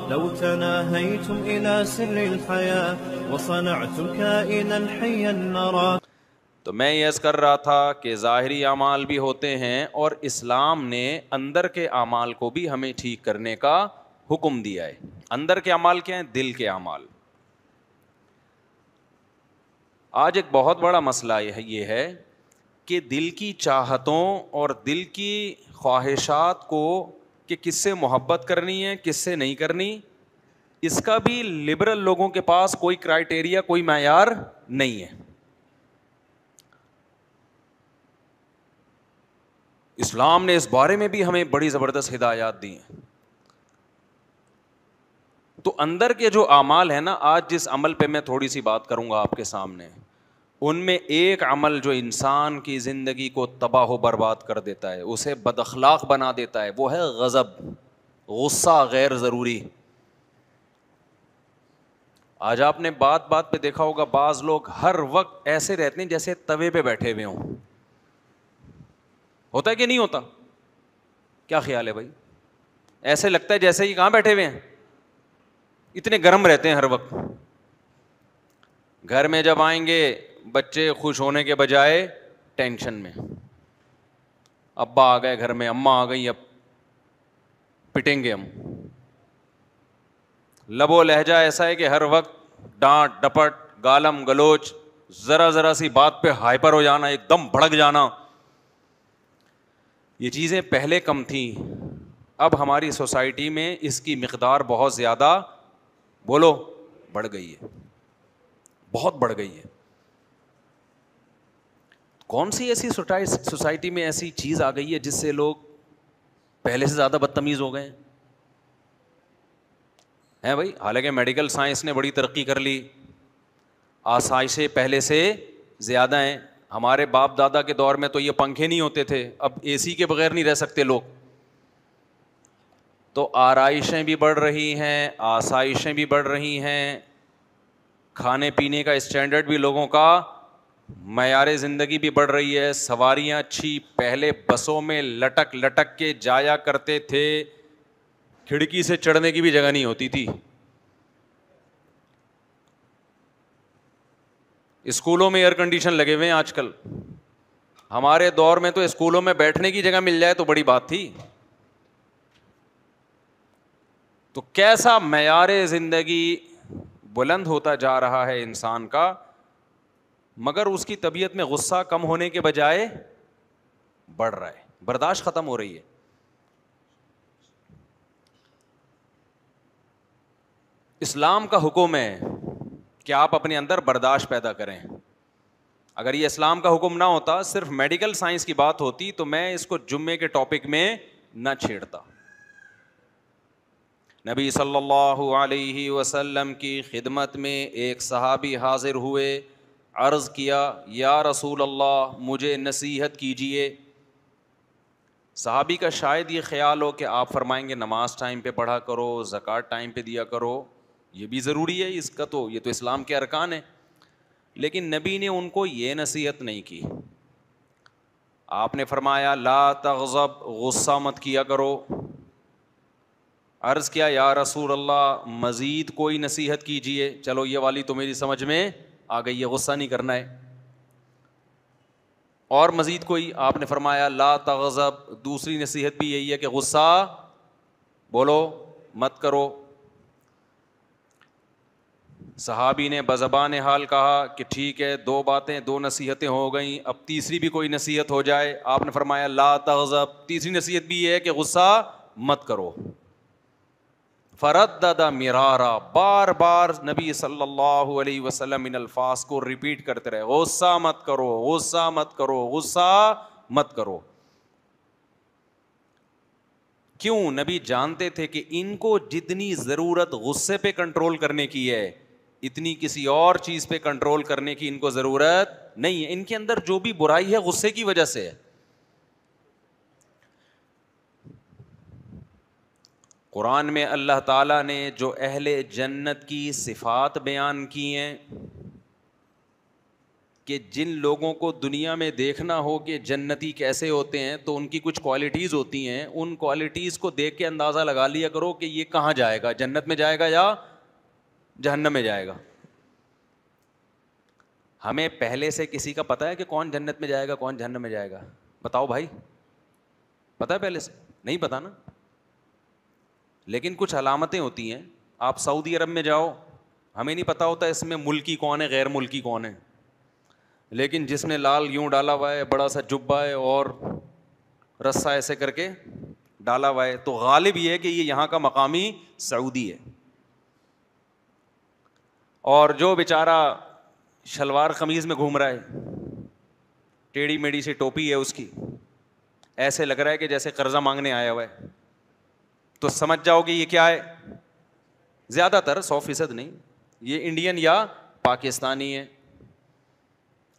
لو تناهيتم إلى سر الحياة وصنعتم كائنا حيا نرى. تو میں یہ عرض کر رہا تھا کہ ظاہری اعمال بھی ہوتے ہیں اور اسلام نے اندر کے اعمال کو بھی ہمیں ٹھیک کرنے کا حکم دیا ہے. اندر کے اعمال کیا ہیں؟ دل کے اعمال. آج ایک بہت بڑا مسئلہ یہ ہے کہ دل کی چاہتوں اور دل کی خواہشات کو کہ کس سے محبت کرنی ہے کس سے نہیں کرنی، اس کا بھی لبرل لوگوں کے پاس کوئی کرائٹیریا، کوئی معیار نہیں ہے. اسلام نے اس بارے میں بھی ہمیں بڑی زبردست ہدایات دی ہیں. تو اندر کے جو اعمال ہیں نا، آج جس عمل پہ میں تھوڑی سی بات کروں گا آپ کے سامنے، ان میں ایک عمل جو انسان کی زندگی کو تباہ و برباد کر دیتا ہے، اسے بد اخلاق بنا دیتا ہے، وہ ہے غضب، غصہ غیر ضروری. آج آپ نے بات بات پہ دیکھا ہوگا بعض لوگ ہر وقت ایسے رہتے ہیں جیسے توے پہ بیٹھے ہوئے ہوں. ہوتا ہے کہ نہیں ہوتا؟ کیا خیال ہے بھائی؟ ایسے لگتا ہے جیسے ہی کہاں بیٹھے ہوئے ہیں، اتنے گرم رہتے ہیں ہر وقت. گھر میں جب آئیں گے بچے خوش ہونے کے بجائے ٹینشن میں. ابا آ گئے گھر میں، اماں آ گئی، اب پٹیں گے ہم. لب و لہجہ ایسا ہے کہ ہر وقت ڈانٹ ڈپٹ، گالم گلوچ، ذرا ذرا سی بات پہ ہائپر ہو جانا، ایک دم بھڑک جانا. یہ چیزیں پہلے کم تھیں، اب ہماری سوسائٹی میں اس کی مقدار بہت زیادہ بولو بڑھ گئی ہے، بہت بڑھ گئی ہے. کون سی ایسی سوسائٹی میں ایسی چیز آ گئی ہے جس سے لوگ پہلے سے زیادہ بدتمیز ہو گئے ہیں بھائی؟ حالانکہ میڈیکل سائنس نے بڑی ترقی کر لی، آسائشیں پہلے سے زیادہ ہیں. ہمارے باپ دادا کے دور میں تو یہ پنکھے نہیں ہوتے تھے، اب اے سی کے بغیر نہیں رہ سکتے لوگ. تو آرائشیں بھی بڑھ رہی ہیں، آسائشیں بھی بڑھ رہی ہیں، کھانے پینے کا اسٹینڈرڈ بھی لوگوں کا، معیار زندگی بھی بڑھ رہی ہے. سواریاں اچھی، پہلے بسوں میں لٹک لٹک کے جایا کرتے تھے، کھڑکی سے چڑھنے کی بھی جگہ نہیں ہوتی تھی. اسکولوں میں ایئر کنڈیشن لگے ہوئے ہیں آج کل. ہمارے دور میں تو اسکولوں میں بیٹھنے کی جگہ مل جائے تو بڑی بات تھی. تو کیسا معیار زندگی بلند ہوتا جا رہا ہے انسان کا، مگر اس کی طبیعت میں غصہ کم ہونے کے بجائے بڑھ رہا ہے، برداشت ختم ہو رہی ہے. اسلام کا حکم ہے کہ آپ اپنے اندر برداشت پیدا کریں. اگر یہ اسلام کا حکم نہ ہوتا، صرف میڈیکل سائنس کی بات ہوتی، تو میں اس کو جمعے کے ٹاپک میں نہ چھیڑتا. نبی صلی اللہ علیہ وسلم کی خدمت میں ایک صحابی حاضر ہوئے، عرض کیا یا رسول اللہ مجھے نصیحت کیجیے. صحابی کا شاید یہ خیال ہو کہ آپ فرمائیں گے نماز ٹائم پہ پڑھا کرو، زکوٰۃ ٹائم پہ دیا کرو، یہ بھی ضروری ہے، اس کا تو یہ تو اسلام کے ارکان ہیں. لیکن نبی نے ان کو یہ نصیحت نہیں کی. آپ نے فرمایا لا تغضب، غصہ مت کیا کرو. عرض کیا یا رسول اللہ مزید کوئی نصیحت کیجیے. چلو یہ والی تو میری سمجھ میں آ گئی ہے، غصہ نہیں کرنا ہے. اور مزید کوئی؟ آپ نے فرمایا لا تغضب، دوسری نصیحت بھی یہی ہے کہ غصہ بولو مت کرو. صحابی نے بزبان حال کہا کہ ٹھیک ہے، دو باتیں، دو نصیحتیں ہو گئیں، اب تیسری بھی کوئی نصیحت ہو جائے. آپ نے فرمایا لا تغضب، تیسری نصیحت بھی یہ ہے کہ غصہ مت کرو. فردد مرارا، بار بار نبی صلی اللہ علیہ وسلم ان الفاظ کو ریپیٹ کرتے رہے، غصہ مت کرو، غصہ مت کرو، غصہ مت کرو. کیوں؟ نبی جانتے تھے کہ ان کو جتنی ضرورت غصے پہ کنٹرول کرنے کی ہے، اتنی کسی اور چیز پہ کنٹرول کرنے کی ان کو ضرورت نہیں ہے. ان کے اندر جو بھی برائی ہے غصے کی وجہ سے ہے. قرآن میں اللہ تعالیٰ نے جو اہل جنت کی صفات بیان کی ہیں، کہ جن لوگوں کو دنیا میں دیکھنا ہو کہ جنتی کیسے ہوتے ہیں تو ان کی کچھ کوالٹیز ہوتی ہیں, ان کوالٹیز کو دیکھ کے اندازہ لگا لیا کرو کہ یہ کہاں جائے گا, جنت میں جائے گا یا جہنم میں جائے گا. ہمیں پہلے سے کسی کا پتہ ہے کہ کون جنت میں جائے گا کون جہنم میں جائے گا؟ بتاؤ بھائی, پتہ ہے پہلے سے؟ نہیں پتہ نا. لیکن کچھ علامتیں ہوتی ہیں. آپ سعودی عرب میں جاؤ, ہمیں نہیں پتہ ہوتا اس میں ملکی کون ہے غیر ملکی کون ہے, لیکن جس نے لال یوں ڈالا ہوا ہے, بڑا سا جبہ ہے اور رسہ ایسے کر کے ڈالا ہوا ہے, تو غالب یہ ہے کہ یہ یہاں کا مقامی سعودی ہے. اور جو بیچارہ شلوار قمیض میں گھوم رہا ہے, ٹیڑھی میڑھی سی ٹوپی ہے اس کی, ایسے لگ رہا ہے کہ جیسے قرضہ مانگنے آیا ہوا ہے, تو سمجھ جاؤ کہ یہ کیا ہے. زیادہ تر 100% نہیں, یہ انڈین یا پاکستانی ہے.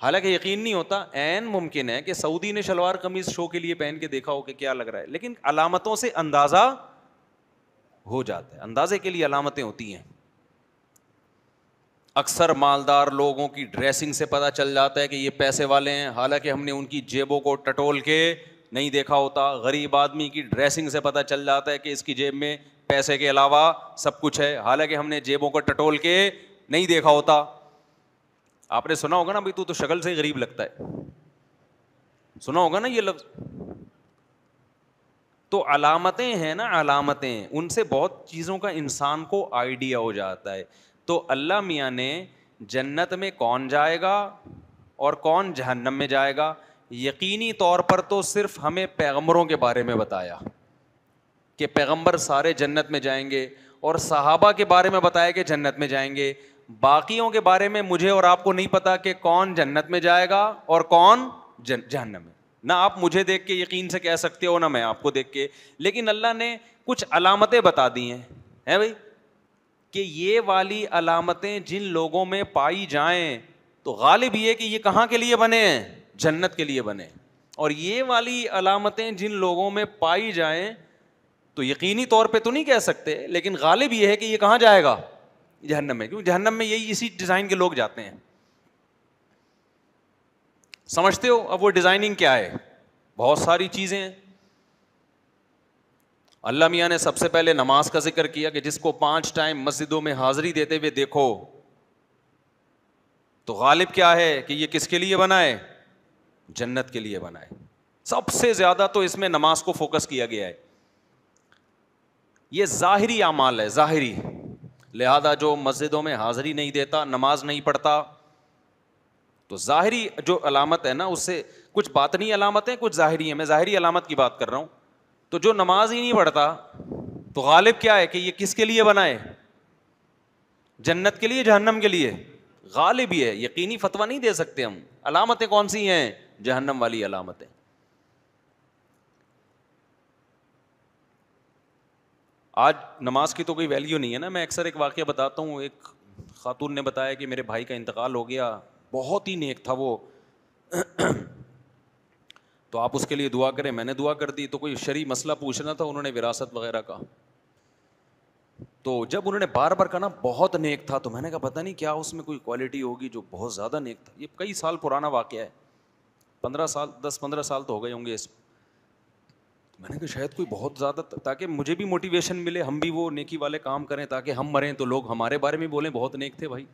حالانکہ یقین نہیں ہوتا, عین ممکن ہے کہ سعودی نے شلوار قمیض شو کے لیے پہن کے دیکھا ہو کہ کیا لگ رہا ہے, لیکن علامتوں سے اندازہ ہو جاتا ہے. اندازے کے لیے علامتیں ہوتی ہیں. اکثر مالدار لوگوں کی ڈریسنگ سے پتہ چل جاتا ہے کہ یہ پیسے والے ہیں, حالانکہ ہم نے ان کی جیبوں کو ٹٹول کے نہیں دیکھا ہوتا. غریب آدمی کی ڈریسنگ سے پتہ چل جاتا ہے کہ اس کی جیب میں پیسے کے علاوہ سب کچھ ہے, حالانکہ ہم نے جیبوں کو ٹٹول کے نہیں دیکھا ہوتا. آپ نے سنا ہوگا نا بھائی تو شکل سے ہی غریب لگتا ہے, سنا ہوگا نا یہ لفظ. تو علامتیں ہیں نا, علامتیں, ان سے بہت چیزوں کا انسان کو آئیڈیا ہو جاتا ہے. تو اللہ میاں نے جنت میں کون جائے گا اور کون جہنم میں جائے گا یقینی طور پر تو صرف ہمیں پیغمبروں کے بارے میں بتایا کہ پیغمبر سارے جنت میں جائیں گے, اور صحابہ کے بارے میں بتایا کہ جنت میں جائیں گے. باقیوں کے بارے میں مجھے اور آپ کو نہیں پتا کہ کون جنت میں جائے گا اور کون جہنم میں. نہ آپ مجھے دیکھ کے یقین سے کہہ سکتے ہو, نہ میں آپ کو دیکھ کے, لیکن اللہ نے کچھ علامتیں بتا دی ہیں بھائی کہ یہ والی علامتیں جن لوگوں میں پائی جائیں تو غالب یہ کہ یہ کہاں کے لیے بنے ہیں, جنت کے لیے بنے. اور یہ والی علامتیں جن لوگوں میں پائی جائیں تو یقینی طور پہ تو نہیں کہہ سکتے, لیکن غالب یہ ہے کہ یہ کہاں جائے گا, جہنم میں. کیونکہ جہنم میں یہی اسی ڈیزائن کے لوگ جاتے ہیں. سمجھتے ہو اب وہ ڈیزائننگ کیا ہے؟ بہت ساری چیزیں ہیں. اللہ میاں نے سب سے پہلے نماز کا ذکر کیا کہ جس کو 5 ٹائم مسجدوں میں حاضری دیتے ہوئے دیکھو تو غالب کیا ہے کہ یہ کس کے لیے بنا ہے, جنت کے لیے بنا ہے. سب سے زیادہ تو اس میں نماز کو فوکس کیا گیا ہے. یہ ظاہری اعمال ہے, ظاہری. لہذا جو مسجدوں میں حاضری نہیں دیتا, نماز نہیں پڑھتا, تو ظاہری جو علامت ہے نا, اس سے کچھ باطنی علامتیں کچھ ظاہری ہیں. میں ظاہری علامت کی بات کر رہا ہوں. تو جو نماز ہی نہیں پڑھتا تو غالب کیا ہے کہ یہ کس کے لیے بنا ہے, جنت کے لیے جہنم کے لیے؟ غالب ہی ہے. یقینی فتویٰ نہیں دے سکتے ہم. علامتیں کون سی ہیں؟ جہنم والی علامتیں. آج نماز کی تو کوئی ویلیو نہیں ہے نا. میں اکثر ایک واقعہ بتاتا ہوں. ایک خاتون نے بتایا کہ میرے بھائی کا انتقال ہو گیا, بہت ہی نیک تھا وہ, تو آپ اس کے لیے دعا کریں. میں نے دعا کر دی. تو کوئی شرعی مسئلہ پوچھنا تھا, انہوں نے وراثت وغیرہ کا. تو جب انہوں نے بار بار کہا نا بہت نیک تھا, تو میں نے کہا پتہ نہیں کیا اس میں کوئی کوالٹی ہوگی جو بہت زیادہ نیک تھا. یہ کئی سال پرانا واقعہ ہے, 10-15 سال تو ہو گئے ہوں گے اس. میں نے کہا شاید کوئی بہت زیادہ, تاکہ مجھے بھی موٹیویشن ملے, ہم بھی وہ نیکی والے کام کریں, تاکہ ہم مریں تو لوگ ہمارے بارے میں بولیں بہت نیک تھے بھائی.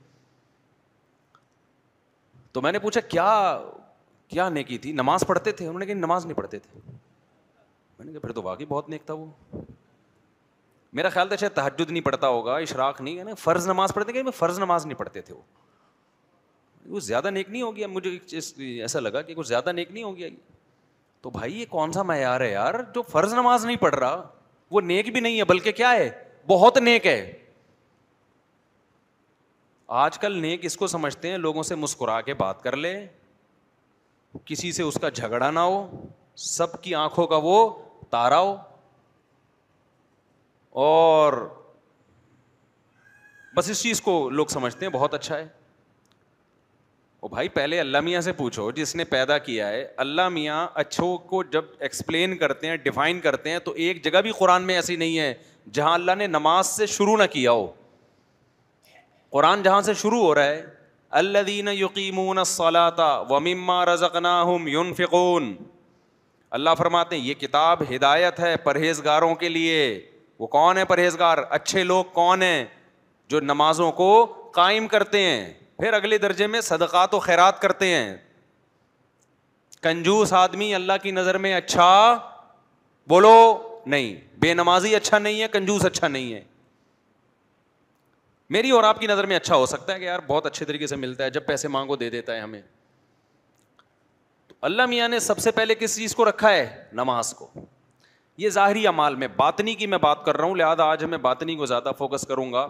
تو میں نے پوچھا کیا نیکی تھی؟ نماز پڑھتے تھے؟ انہوں نے کہا نماز نہیں پڑھتے تھے. میں نے کہا پھر تو واقعی بہت نیک تھا وہ. میرا خیال تھا شاید تہجد نہیں پڑھتا ہوگا, اشراق نہیں ہے نا, فرض نماز پڑھتے کہ فرض نماز نہیں پڑھتے تھے وہ زیادہ نیک نہیں ہو گیا. مجھے ایسا لگا کہ کچھ زیادہ نیک نہیں ہو گیا. تو بھائی یہ کون سا معیار ہے یار, جو فرض نماز نہیں پڑھ رہا وہ نیک بھی نہیں ہے, بلکہ کیا ہے, بہت نیک ہے. آج کل نیک اس کو سمجھتے ہیں لوگوں سے مسکرا کے بات کر لے, کسی سے اس کا جھگڑا نہ ہو, سب کی آنکھوں کا وہ تارا ہو, اور بس اس چیز کو لوگ سمجھتے ہیں بہت اچھا ہے. او بھائی پہلے اللہ میاں سے پوچھو جس نے پیدا کیا ہے. اللہ میاں اچھوں کو جب ایکسپلین کرتے ہیں, ڈیفائن کرتے ہیں, تو ایک جگہ بھی قرآن میں ایسی نہیں ہے جہاں اللہ نے نماز سے شروع نہ کیا ہو. قرآن جہاں سے شروع ہو رہا ہے الذین یقیمون الصلاۃ ومما رزقناہم ینفقون. اللہ فرماتے ہیں یہ کتاب ہدایت ہے پرہیزگاروں کے لیے. وہ کون ہے پرہیزگار؟ اچھے لوگ کون ہیں؟ جو نمازوں کو قائم کرتے ہیں، پھر اگلے درجے میں صدقات و خیرات کرتے ہیں. کنجوس آدمی اللہ کی نظر میں اچھا بولو نہیں، بے نمازی اچھا نہیں ہے، کنجوس اچھا نہیں ہے. میری اور آپ کی نظر میں اچھا ہو سکتا ہے کہ یار بہت اچھے طریقے سے ملتا ہے، جب پیسے مانگو دے دیتا ہے ہمیں. تو اللہ میاں نے سب سے پہلے کس چیز کو رکھا ہے؟ نماز کو. یہ ظاہری اعمال میں، باطنی کی میں بات کر رہا ہوں، لہذا آج میں باطنی کو زیادہ فوکس کروں گا.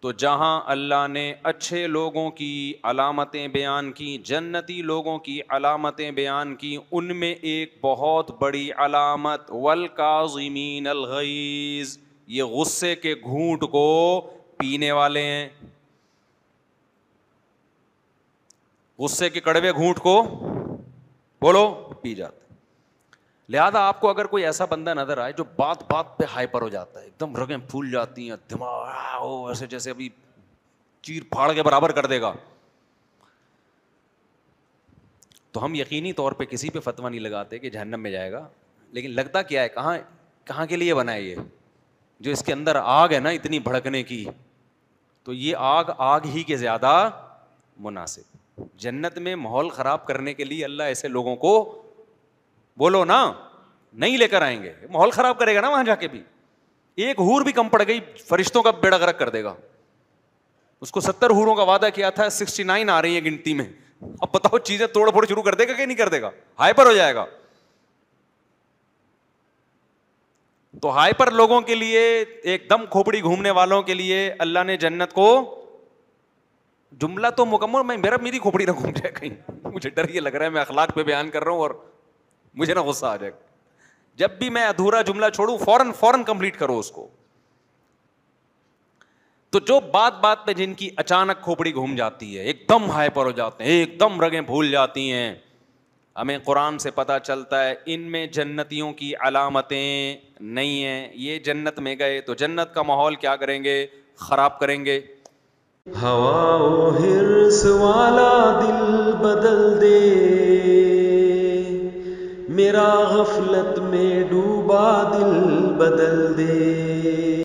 تو جہاں اللہ نے اچھے لوگوں کی علامتیں بیان کی، جنتی لوگوں کی علامتیں بیان کی، ان میں ایک بہت بڑی علامت والکاظمین الغیظ، یہ غصے کے گھونٹ کو پینے والے ہیں. غصے کے کڑوے گھونٹ کو بولو پی جاتے. لہذا آپ کو اگر کوئی ایسا بندہ نظر آئے جو بات بات پہ ہائپر ہو جاتا ہے، ایک دم رگیں پھول جاتی ہیں، دماغ ایسے جیسے ابھی چیر پھاڑ کے برابر کر دے گا، تو ہم یقینی طور پہ کسی پہ فتویٰ نہیں لگاتے کہ جہنم میں جائے گا. لیکن لگتا کیا ہے، کہاں کے لیے بنا ہے یہ؟ جو اس کے اندر آگ ہے نا اتنی بھڑکنے کی، تو یہ آگ ہی کے زیادہ مناسب. جنت میں ماحول خراب کرنے کے لیے اللہ ایسے لوگوں کو بولو نا نہیں لے کر آئیں گے. ماحول خراب کرے گا نا وہاں جا کے بھی. ایک حور بھی کم پڑ گئی فرشتوں کا بیڑا غرق کر دے گا. اس کو 70 حوروں کا وعدہ کیا تھا، 69 آ رہی ہیں گنتی میں. اب بتاؤ چیزیں توڑ پھوڑ شروع کر دے گا کہ نہیں کر دے گا؟ ہائپر ہو جائے گا. تو ہائپر لوگوں کے لیے، ایک دم کھوپڑی گھومنے والوں کے لیے اللہ نے جنت کو، جملہ تو مکمل، میری کھوپڑی نہ گھوم جائے کہیں. مجھے ڈر یہ لگ رہا ہے میں اخلاق پہ بیان کر رہا ہوں اور مجھے نہ غصہ آ جائے. جب بھی میں ادھورا جملہ چھوڑوں فوراً کمپلیٹ کرو اس کو. تو جو بات پہ جن کی اچانک کھوپڑی گھوم جاتی ہے، ایک دم ہائپر ہو جاتے ہیں، ایک دم رگیں بھول جاتی ہیں، ہمیں قرآن سے پتہ چلتا ہے ان میں جنتیوں کی علامتیں نہیں ہیں. یہ جنت میں گئے تو جنت کا ماحول کیا کریں گے؟ خراب کریں گے. ہوا و حرص والا دل بدل دے، میرا غفلت میں ڈوبا دل بدل دے.